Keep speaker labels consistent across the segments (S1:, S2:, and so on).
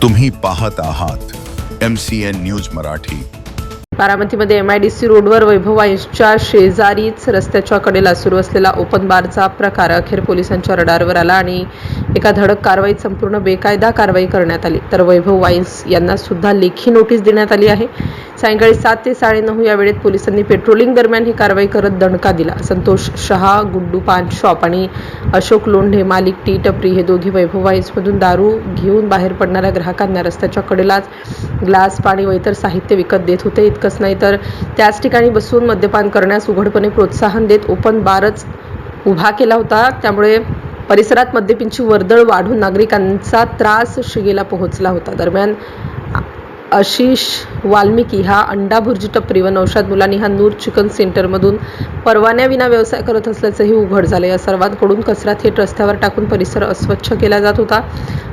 S1: तुम्ही पाहत आहात MCN न्यूज मराठी।
S2: बारामतीमध्ये MIDC रोडवर वैभव वाईन्सच्या शेजारीच रस्त्याच्या कडेला सुरू असलेला ओपन बारचा प्रकार अखेर पोलिसांच्या रडारवर आला आणि एका धडक कारवाईत संपूर्ण बेकायदा कारवाई करण्यात आली। तर वैभव वाईन्स यांना सुद्धा लेखी नोटीस देण्यात आली आहे। सायंकाळी 7 ते 9:30 या वेळेत पोलिसांनी पेट्रोलिंग दरम्यान ही कारवाई करत दणका दिला। संतोष शहा गुड्डू पान शॉप आणि अशोक लोंढे मालिक टी टपरी हे दोघे वैभव वाईन्समधून दारू घेऊन बाहेर पडणाऱ्या ग्राहकांना रस्त्याच्या कडेलाच ग्लास पाणी व इतर साहित्य विकत देत होते। इतकंच नाही तर त्याच ठिकाणी बसून मद्यपान करण्यास उघडपणे प्रोत्साहन देत ओपन बारच उभा केला होता। त्यामुळे परिसरात मद्यपींची वर्दळ वाढून नागरिकांचा त्रास शिगेला पोहोचला होता। दरम्यान आशिष वाल्मिकी हा अंडा भुर्जी टपरी व नौशाद मुलानी हा नूर चिकन सेंटरमधून परवान्याविना व्यवसाय करत असल्याचंही उघड झाले। या सर्वांकडून कचरा थेट रस्त्यावर टाकून परिसर अस्वच्छ केला जात होता।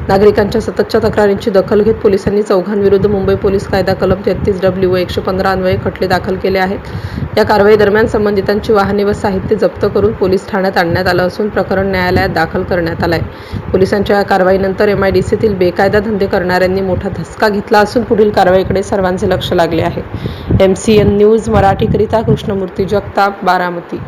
S2: नागरिकांच्या सततच्या तक्रारींची दखल घेत पोलिसांनी चौघांविरुद्ध मुंबई पोलीस कायदा कलम 33W व 115 अन्वये खटले दाखल केले आहेत। या कारवाई दरम्यान संबंधितांची वाहने व साहित्य जप्त करून पोलीस ठाण्यात आणण्यात आलं असून प्रकरण न्यायालयात दाखल करण्यात आलं आहे। पोलिसांच्या या कारवाईनंतर MIDCतील बेकायदा धंदे करणाऱ्यांनी मोठा धसका घेतला असून पुढील कारवाईकडे सर्वांचे लक्ष लागले आहे। MCN न्यूज मराठीकरिता कृष्णमूर्ती जगताप, बारामती।